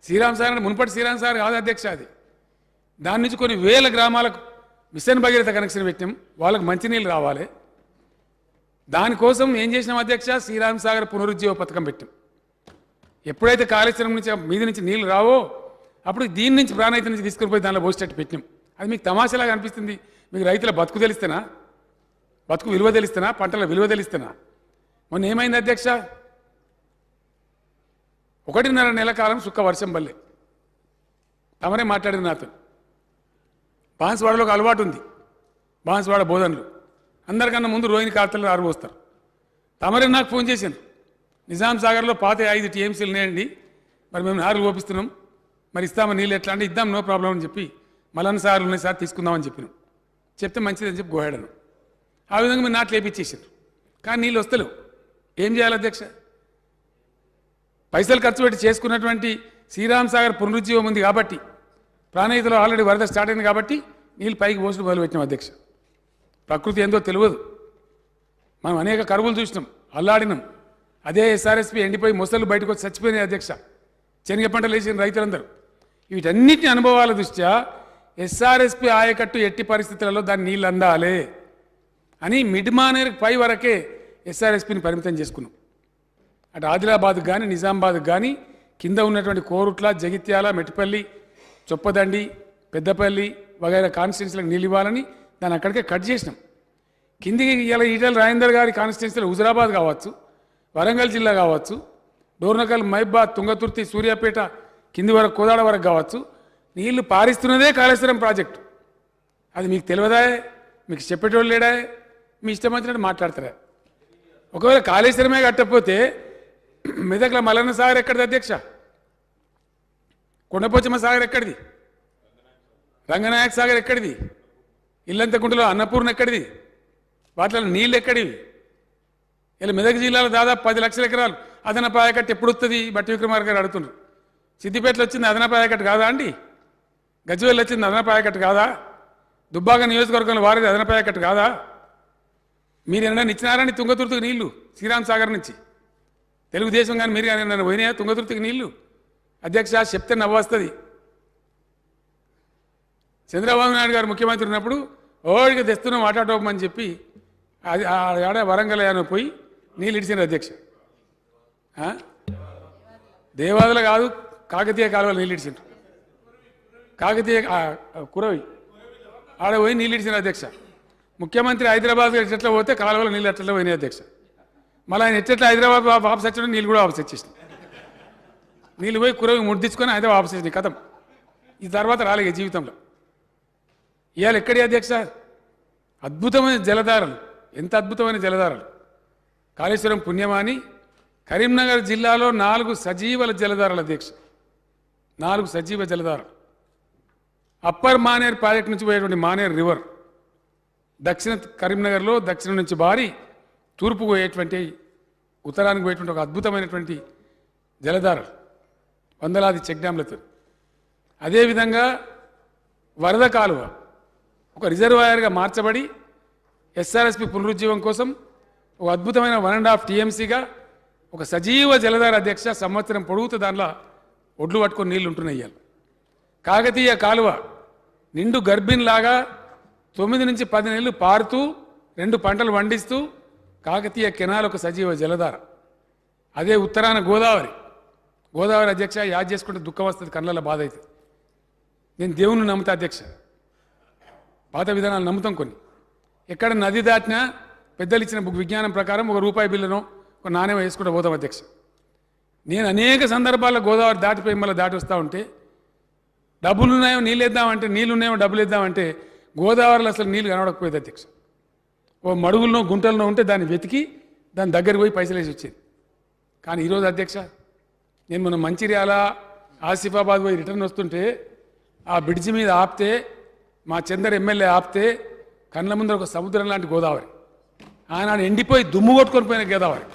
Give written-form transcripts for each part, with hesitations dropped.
శ్రీరామ్ సాగర్ మునుపటి శ్రీరామ్ సాగర్ కాదు అధ్యక్ష, అది దాని నుంచి కొన్ని వేల గ్రామాలకు మిషన్ భగీరథ కనెక్షన్ పెట్టినాం, వాళ్ళకు మంచినీళ్ళు రావాలి. దానికోసం ఏం చేసినాం అధ్యక్ష, శ్రీరామ్ సాగర్ పునరుజ్జీవ పథకం పెట్టాం. ఎప్పుడైతే కాళేశ్వరం నుంచి మీద నుంచి నీళ్లు రావో అప్పుడు దీని నుంచి ప్రాణహిత నుంచి తీసుకుని పోయి దానిలో పోసేటట్టు పెట్టినాం. అది మీకు తమాషాలాగా అనిపిస్తుంది. మీకు రైతుల బతుకు తెలిస్తేనా, బతుకు విలువ తెలిస్తేనా, పంటల విలువ తెలిస్తేనా? మొన్న ఏమైంది అధ్యక్ష, 1.5 నెల కాలం సుక్క వర్షం బల్లే. తమరే మాట్లాడింది నాతో. బాన్స్వాడలో ఒక అలవాటు ఉంది, బాన్స్వాడ బోధనలు అందరికన్నా ముందు రోహిణి కార్తెలు ఆరుపోస్తారు. తమరే నాకు ఫోన్ చేశాను, నిజాం సాగర్లో పాత 5 టీఎంసీలు ఉన్నాయండి, మరి మేము నారులు ఓపిస్తున్నాం, మరి ఇస్తామని నీళ్ళు ఎట్లా అంటే ఇద్దాం, నో ప్రాబ్లం అని చెప్పి మలన్న సార్లు ఉన్నాయి సార్ తీసుకుందామని చెప్పినాం. చెప్తే మంచిదని చెప్పి గోహాడను. ఆ విధంగా మీరు నాట్లు వేపించేసారు, కానీ నీళ్ళు వస్తలేవు. ఏం చేయాలి అధ్యక్ష? పైసలు ఖర్చు పెట్టి చేసుకున్నటువంటి శ్రీరామ్ సాగర్ పునరుజ్జీవం ఉంది కాబట్టి, ప్రాణహితలో ఆల్రెడీ వరద స్టార్ట్ అయింది కాబట్టి నీళ్ళు పైకి పోసుడు మొదలుపెట్టినాం అధ్యక్ష. ప్రకృతి ఏందో తెలియదు. మనం అనేక కరువులు చూసినాం, అల్లాడినాం. అదే ఎస్ఆర్ఎస్పీ ఎండిపోయి మొసళ్ళు బయటకు వచ్చి చచ్చిపోయినాయి అధ్యక్ష. శనగ పంటలు వేసిన రైతులందరూ. వీటన్నిటిని అనుభవాల దృష్ట్యా ఎస్ఆర్ఎస్పీ ఆయకట్టు ఎట్టి పరిస్థితులలో దాన్ని నీళ్ళు అందాలి అని మిడ్ మానేర్ పై వరకే ఎస్ఆర్ఎస్పీని పరిమితం చేసుకున్నాం. అటు ఆదిలాబాద్కు కానీ నిజామాబాద్కు కానీ కింద ఉన్నటువంటి కోరుట్ల, జగిత్యాల, మెట్టిపల్లి, చొప్పదండి, పెద్దపల్లి వగైరా కాన్స్టిట్యున్సీలకు నీళ్ళు ఇవ్వాలని దాన్ని అక్కడికే కట్ చేసినాం. కిందికి ఇలా ఈటల రాజేందర్ గారి కాన్స్టిట్యున్సీలో హుజురాబాద్ కావచ్చు, వరంగల్ జిల్లా కావచ్చు, డోర్నకల్, మైబాద్, తుంగతుర్తి, సూర్యాపేట కింది వరకు, కోదాడ వరకు కావచ్చు, నీళ్లు పారిస్తున్నదే కాళేశ్వరం ప్రాజెక్టు. అది మీకు తెలియదా? మీకు చెప్పేటోళ్ళు లేడా? మీ ఇష్టం వచ్చినట్టు మాట్లాడతారా? ఒకవేళ కాళేశ్వరమే కట్టకపోతే మెదక్ల మల్లన్న సాగర్ ఎక్కడిది అధ్యక్ష? కొండపోచమ్మ సాగర్ ఎక్కడిది? రంగనాయక సాగర్ ఎక్కడిది? ఇల్లంతకుంటలో అన్నపూర్ణ ఎక్కడిది? వాటిలో నీళ్ళు ఎక్కడివి? ఇలా మెదక్ జిల్లాలో దాదాపు 10 లక్షల ఎకరాలు అదనపు ఆయకట్టు ఎప్పుడు వస్తుంది? బట్టి విక్రమార్క గారు అడుగుతున్నారు. సిద్దిపేటలో వచ్చింది అదనపు ఆయకట్టు కాదా అండి? గజ్వేల్ వచ్చింది అదనపు ఆయకట్టు కాదా? దుబ్బాక నియోజకవర్గంలో వారిది అదనపు ఆయకట్టు కాదా? మీరు ఏమైనా ఇచ్చినారని తుంగతుర్తికి నీళ్లు శ్రీరామ్ సాగర్ నుంచి? తెలుగుదేశం కానీ మీరు కానీ నన్ను పోయినాయా తుంగతుర్తికి నీళ్లు? అధ్యక్ష చెప్తే నవ్వొస్తుంది. చంద్రబాబు నాయుడు గారు ముఖ్యమంత్రి ఉన్నప్పుడు ఓడికి తెస్తున్నాం ఆటాటోపమని చెప్పి అది ఆడ వరంగల్ యాన పోయి నీళ్ళు ఇడిచారు అధ్యక్ష. దేవాదులు కాదు, కాకతీయ కాలువలు నీళ్ళు ఇడిచారు. కాకతీయ కురవి ఆడ పోయి నీళ్ళు ఇడిచారు అధ్యక్ష. ముఖ్యమంత్రి హైదరాబాద్ ఎట్లా పోతే కాలువలో నీళ్ళు ఎట్లా పోయినాయి అధ్యక్ష. మళ్ళీ ఆయన ఎట్లా హైదరాబాద్ వాపస్ వచ్చాడు, నీళ్ళు కూడా వాపస్ వచ్చేసినాయి. నీళ్ళు పోయి కురవి ముడ్డించుకొని హైదరాబాద్ వాపస్ వచ్చేసినాయి. కథం. ఈ తర్వాత రాలేదు జీవితంలో. ఇవాళ ఎక్కడి అధ్యక్ష? అద్భుతమైన జలధారలు, ఎంత అద్భుతమైన జలధారలు! కాళేశ్వరం పుణ్యమాని కరీంనగర్ జిల్లాలో 4 సజీవ జలధారలు అధ్యక్ష. 4 సజీవ జలధారలు. అప్పర్ మానేర్ ప్రాజెక్ట్ నుంచి పోయేటువంటి మానేర్ రివర్ దక్షిణ కరీంనగర్లో దక్షిణం నుంచి బారి తూర్పు పోయేటువంటి, ఉత్తరానికి పోయేటువంటి ఒక అద్భుతమైనటువంటి జలధారలు, వందలాది చెక్ డ్యాంలతో. అదేవిధంగా వరద కాలువ ఒక రిజర్వాయర్గా మార్చబడి ఎస్ఆర్ఎస్పీ పునరుజ్జీవం కోసం ఒక అద్భుతమైన 1.5 టీఎంసీగా ఒక సజీవ జలధార అధ్యక్ష. సంవత్సరం పొడుగుతూ దానిలో ఒడ్లు పట్టుకొని నీళ్లు ఉంటున్నాయి. కాకతీయ కాలువ నిండు గర్భిణిలాగా 9 నుంచి 10 నెలలు పారుతూ 2 పంటలు పండిస్తూ కాకతీయ కెనాల్ ఒక సజీవ జలధార. అదే ఉత్తరాన గోదావరి అధ్యక్ష. యాద్ చేసుకుంటే దుఃఖం వస్తుంది, కళ్ళల్లో బాధ అవుతుంది. నేను దేవుణ్ణి నమ్ముతా అధ్యక్ష, పాత విధానాలు నమ్ముతాం కొన్ని. ఎక్కడ నది దాటినా పెద్దలు ఇచ్చిన విజ్ఞానం ప్రకారం ₹1 బిల్లునో ఒక నాణ్యం వేసుకుంటూ పోతాం అధ్యక్ష. నేను అనేక సందర్భాల్లో గోదావరి దాటిపోయి మళ్ళీ దాటి వస్తూ ఉంటే, డబ్బులు ఉన్నాయో నీళ్ళు వేద్దామంటే, నీళ్ళు ఉన్నాయో డబ్బులు వేద్దామంటే గోదావరిలో అసలు నీళ్ళు కనబడకపోయేది అధ్యక్ష. ఓ మడుగుల్లో గుంటల్లో ఉంటే దాన్ని వెతికి దాని దగ్గరికి పోయి పైసలు వేసి వచ్చేది. కానీ ఈరోజు అధ్యక్ష, నేను మన మంచిర్యాల, ఆసిఫాబాద్ పోయి రిటర్న్ వస్తుంటే ఆ బ్రిడ్జి మీద ఆపితే, మా చందర్ ఎమ్మెల్యే ఆపితే, కళ్ళ ముందర ఒక సముద్రం లాంటి గోదావరి, ఆనాడు ఎండిపోయి దుమ్ము కొట్టుకొని పోయిన గోదావరి.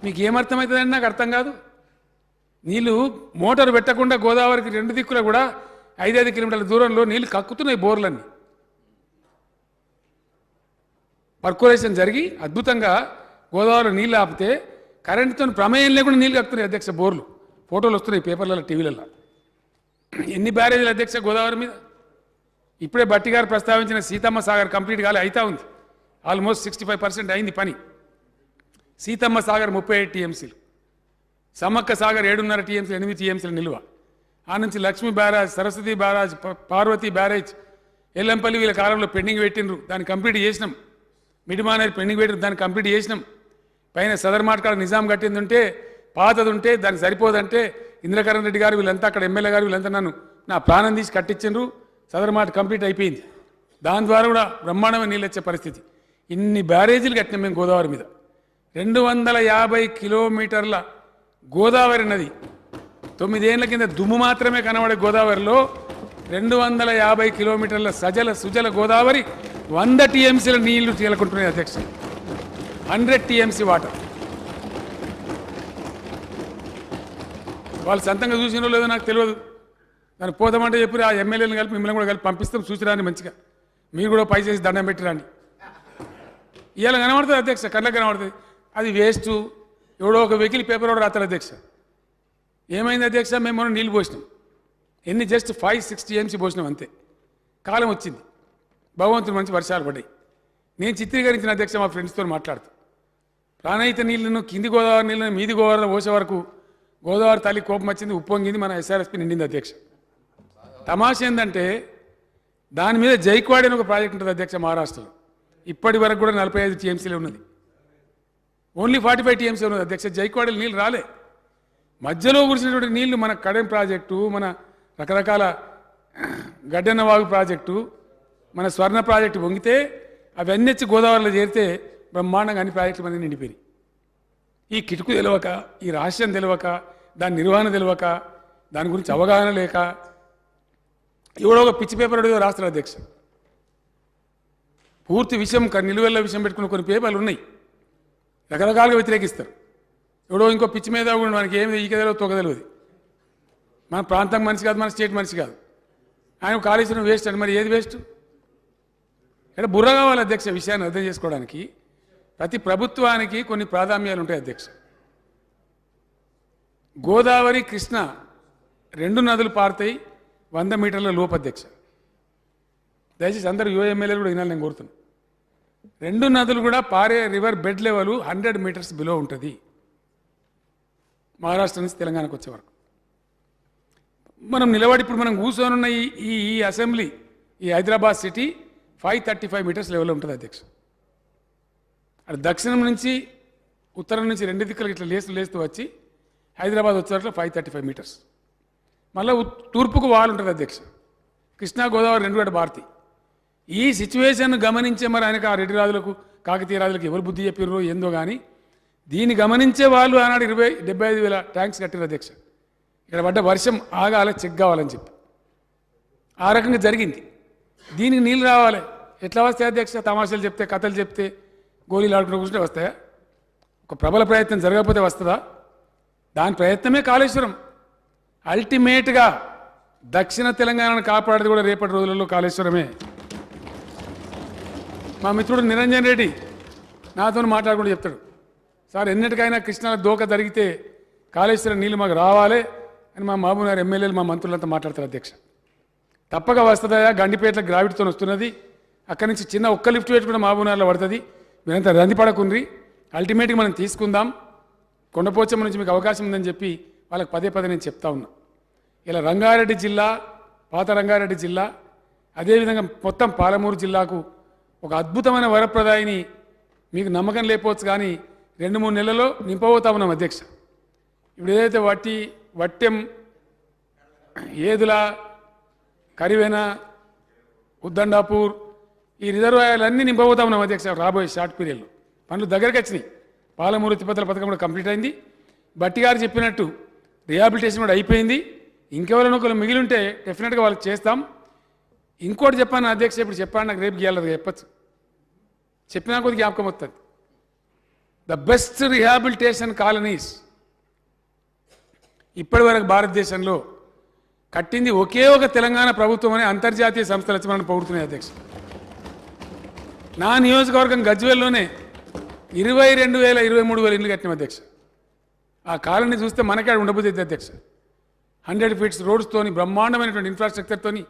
మీకు ఏమర్థమవుతుందండి? నాకు అర్థం కాదు. నీళ్ళు మోటార్ పెట్టకుండా గోదావరికి 2 దిక్కులు కూడా 5-5 కిలోమీటర్ల దూరంలో నీళ్ళు కక్కుతున్నాయి బోర్లన్నీ. పర్కులేషన్ జరిగి అద్భుతంగా గోదావరిలో నీళ్ళు ఆపితే కరెంటుతో ప్రమేయం లేకుండా నీళ్ళు కక్కుతున్నాయి అధ్యక్ష. బోర్లు ఫోటోలు వస్తున్నాయి పేపర్లలో టీవీలలో. ఎన్ని బ్యారేజీలు అధ్యక్ష గోదావరి మీద? ఇప్పుడే బట్టి గారు ప్రస్తావించిన సీతమ్మ సాగర్ కంప్లీట్ కాలే, అవుతా ఉంది. ఆల్మోస్ట్ 65% అయింది పని. సీతమ్మ సాగర్ 37 టీఎంసీలు, సమ్మక్క సాగర్ 7.5 టీఎంసీలు, 8 టీఎంసీలు నిల్వ. ఆ నుంచి Lakshmi barrage, Saraswati barrage, Parvati barrage, Yellampalli వీళ్ళ కాలంలో పెండింగ్ పెట్టినరు, దాన్ని కంప్లీట్ చేసినాం. మిడిమానేరు పెండింగ్ పెట్టిన దాన్ని కంప్లీట్ చేసినాం. పైన సదర్ మాటకాడ నిజాం కట్టింది ఉంటే, పాతది ఉంటే దానికి సరిపోదంటే ఇంద్రకరణ్ రెడ్డి గారు వీళ్ళంతా అక్కడ ఎమ్మెల్యే గారు వీళ్ళంతా నన్ను నా ప్రాణం తీసి కట్టించిండ్రు. సదర్ మాట కంప్లీట్ అయిపోయింది. దాని ద్వారా కూడా బ్రహ్మాండమైన నీళ్ళు వచ్చే పరిస్థితి. ఇన్ని బ్యారేజీలు కట్టినాం మేము గోదావరి మీద. 250 కిలోమీటర్ల గోదావరి నది 9 ఏళ్ల కింద దుమ్ము మాత్రమే కనబడే గోదావరిలో 250 కిలోమీటర్ల సజల సుజల గోదావరి 100 టీఎంసీల నీళ్లు తేలుకుంటున్నాయి అధ్యక్ష. 100 టీఎంసీ వాటర్. వాళ్ళు సొంతంగా చూసినో లేదో నాకు తెలియదు. దాన్ని పోతామంటే చెప్పి ఆ ఎమ్మెల్యేలను కలిపి మిమ్మల్ని కూడా కలిపి పంపిస్తాం, చూసిరాని మంచిగా మీరు కూడా పై చేసి దండం పెట్టిరాని. ఇవాళ కనబడుతుంది అధ్యక్ష, కళ్ళకి కనబడుతుంది. అది వేస్ట్. ఎవడో ఒక వెకిలి పేపర్ కూడా రాస్తారు అధ్యక్ష. ఏమైంది అధ్యక్ష? మేము మనం నీళ్ళు పోసినాం. ఎన్ని జస్ట్ 5-6 టీఎంసీ పోసినాం అంతే. కాలం వచ్చింది, భగవంతుడు మంచి వర్షాలు పడ్డాయి. నేను చిత్రీకరించిన అధ్యక్ష మా ఫ్రెండ్స్తో మాట్లాడుతూ, ప్రాణహిత నీళ్లను కింది గోదావరి నీళ్ళను మీది గోదావరి పోసే వరకు గోదావరి తల్లి కోపం వచ్చింది, ఉప్పొంగింది, మన ఎస్ఆర్ఎస్పీ నిండింది అధ్యక్ష. తమాష ఏంటంటే దాని మీద జైక్వాడ్ అని ఒక ప్రాజెక్ట్ ఉంటుంది అధ్యక్ష మహారాష్ట్రలో. ఇప్పటి వరకు కూడా 45 టీఎంసీలే ఉన్నది. ఓన్లీ 45 టీఎంసీ ఉన్నది అధ్యక్ష. జైక్వాడలో నీళ్ళు రాలే. మధ్యలో కురిసినటువంటి నీళ్లు మన కడెం ప్రాజెక్టు, మన రకరకాల గడ్డెన్నవాగు ప్రాజెక్టు, మన స్వర్ణ ప్రాజెక్టు వంగితే అవన్నీ వచ్చి గోదావరిలో చేరితే బ్రహ్మాండంగా అన్ని ప్రాజెక్టులు మనకి నిండిపోయి. ఈ కిటుకు తెలియక, ఈ రహస్యం తెలియక, దాని నిర్వహణ తెలియక, దాని గురించి అవగాహన లేక ఎవడో ఒక పిచ్చి పేపర్ అడిగో రాస్తారు అధ్యక్ష. పూర్తి విషయం నిలువెల్ల విషయం పెట్టుకున్న కొన్ని పేపర్లు ఉన్నాయి, రకరకాలుగా వ్యతిరేకిస్తారు. ఎవడో ఇంకో పిచ్చి మీద కూడా మనకి ఏమి ఈక తెలియదు తొక్క తెలియదు. మన ప్రాంతం మనిషి కాదు, మన స్టేట్ మనిషి కాదు. ఆయన కాళేశ్వరం వేస్ట్ అండి. మరి ఏది వేస్ట్? ఇక్కడ బుర్ర కావాలి అధ్యక్ష విషయాన్ని అర్థం చేసుకోవడానికి. ప్రతి ప్రభుత్వానికి కొన్ని ప్రాధాన్యాలు ఉంటాయి అధ్యక్ష. గోదావరి కృష్ణ 2 నదులు పారుతాయి 100 మీటర్ల లోపు అధ్యక్ష. దయచేసి అందరూ యుఎంఎల్ఏలు కూడా వినాలి నేను కోరుతున్నాను. 2 నదులు కూడా పారే river bed level 100 meters below ఉంటుంది మహారాష్ట్ర నుంచి తెలంగాణకు వచ్చే వరకు. మనం నిలబడి ఇప్పుడు మనం కూర్చొనున్న ఈ అసెంబ్లీ, ఈ హైదరాబాద్ సిటీ 535 మీటర్స్ లెవెల్లో ఉంటుంది అధ్యక్ష. అటు దక్షిణం నుంచి ఉత్తరం నుంచి 2 దిక్కులకు ఇట్లా లేస్తూ వచ్చి హైదరాబాద్ వచ్చేవరకు 535 మీటర్స్. మళ్ళీ తూర్పుకు వాల్ ఉంటుంది అధ్యక్ష. కృష్ణా గోదావరి 2 కూడా భారతి. ఈ సిచ్యువేషన్ గమనించే మరి ఆయనకు ఆ రెడ్డి రాజులకు కాకతీయ రాజులకు ఎవరు బుద్ధి చెప్పిర్రో ఏందో కానీ దీన్ని గమనించే వాళ్ళు ఆనాడు 75,000 ట్యాంక్స్ కట్టారు అధ్యక్ష. ఇక్కడ పడ్డ వర్షం ఆగాలి, చెక్ కావాలని చెప్పి ఆ రకంగా జరిగింది. దీనికి నీళ్ళు రావాలి. ఎట్లా వస్తాయి అధ్యక్ష? తమాషాలు చెప్తే, కథలు చెప్తే, గోళీలు ఆడుకుంటూ కూర్చుంటే వస్తాయా? ఒక ప్రబల ప్రయత్నం జరగకపోతే వస్తుందా? దాని ప్రయత్నమే కాళేశ్వరం. అల్టిమేట్గా దక్షిణ తెలంగాణను కాపాడేది కూడా రేపటి రోజులలో కాళేశ్వరమే. మా మిత్రుడు నిరంజన్ రెడ్డి నాతో మాట్లాడుకుంటూ చెప్తాడు, సార్ ఎన్నిటికైనా కృష్ణాలో దోక జరిగితే కాళేశ్వరం నీళ్ళు మాకు రావాలి అని మా మహబూబ్నగర్ ఎమ్మెల్యేలు మా మంత్రులంతా మాట్లాడతారు అధ్యక్ష. తప్పక వస్తుందా? గండిపేటలో గ్రావిటీతో వస్తున్నది. అక్కడి నుంచి చిన్న ఒక్క లిఫ్ట్ పెట్టుకుంటే మహబూబ్నగర్లో పడుతుంది. మీరంతా రందిపడకుండ్రి, అల్టిమేట్గా మనం తీసుకుందాం, కొండపోచమ్మ నుంచి మీకు అవకాశం ఉందని చెప్పి వాళ్ళకి పదే నేను చెప్తా ఉన్నా. ఇలా రంగారెడ్డి జిల్లా, పాత రంగారెడ్డి జిల్లా, అదేవిధంగా మొత్తం పాలమూరు జిల్లాకు ఒక అద్భుతమైన వరప్రదాయిని మీకు నమ్మకం లేకపోవచ్చు కానీ 2-3 నెలల్లో నింపబోతా ఉన్నాం అధ్యక్ష. ఇప్పుడు ఏదైతే వట్టెం, ఏదుల, కరివెన, ఉద్దండాపూర్ ఈ రిజర్వాయర్లన్నీ నింపబోతా ఉన్నాం అధ్యక్ష. రాబోయే షార్ట్ పీరియడ్లో పనులు దగ్గరికి వచ్చినాయి. పాలమూరు ఎత్తిపోతల పథకం కూడా కంప్లీట్ అయింది. బట్టి గారు చెప్పినట్టు రిహాబిలిటేషన్ కూడా అయిపోయింది. ఇంకెవరైనా ఒకరు మిగిలి ఉంటే డెఫినెట్గా వాళ్ళకి చేస్తాం. ఇంకోటి చెప్పాను అధ్యక్ష, ఇప్పుడు చెప్పాను, నాకు రేపు గీయాలి చెప్పచ్చు, చెప్పినా కొద్ది జ్ఞాపకం వస్తుంది. ద బెస్ట్ రిహాబిలిటేషన్ కాలనీస్ ఇప్పటి వరకు భారతదేశంలో కట్టింది ఒకే ఒక తెలంగాణ ప్రభుత్వం అనే అంతర్జాతీయ సంస్థలు వచ్చి మనం పొగుడుతున్నాయి అధ్యక్ష. నా నియోజకవర్గం గజ్వేల్లోనే 22,000 23,000 ఇళ్ళు కట్టినాం అధ్యక్ష. ఆ కాలనీ చూస్తే మనకే ఆడ ఉండబోతుంది అధ్యక్ష. 100 ఫీట్స్ రోడ్స్తోని బ్రహ్మాండమైనటువంటి ఇన్ఫ్రాస్ట్రక్చర్తోని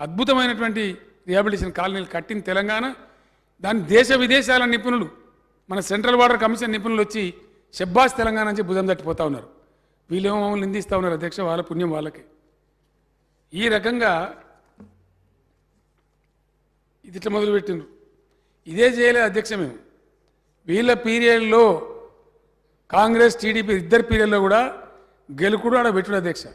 అద్భుతమైనటువంటి రిహాబిలిటేషన్ కాలనీలు కట్టిన తెలంగాణ. దాని దేశ విదేశాల నిపుణులు, మన సెంట్రల్ వాటర్ కమిషన్ నిపుణులు వచ్చి షెబ్బాస్ తెలంగాణ నుంచి భుజం తట్టిపోతూ ఉన్నారు. వీళ్ళేమో మమ్మల్ని నిందిస్తూ ఉన్నారు అధ్యక్ష, వాళ్ళ పుణ్యం వాళ్ళకి. ఈ రకంగా ఇది ఇట్లా మొదలుపెట్టిండ్రు. ఇదే చేయలేదు అధ్యక్ష. మేము వీళ్ళ పీరియడ్లో కాంగ్రెస్ టీడీపీ ఇద్దరు పీరియడ్లో కూడా గెలుకుడు ఆడ పెట్టుడు అధ్యక్ష.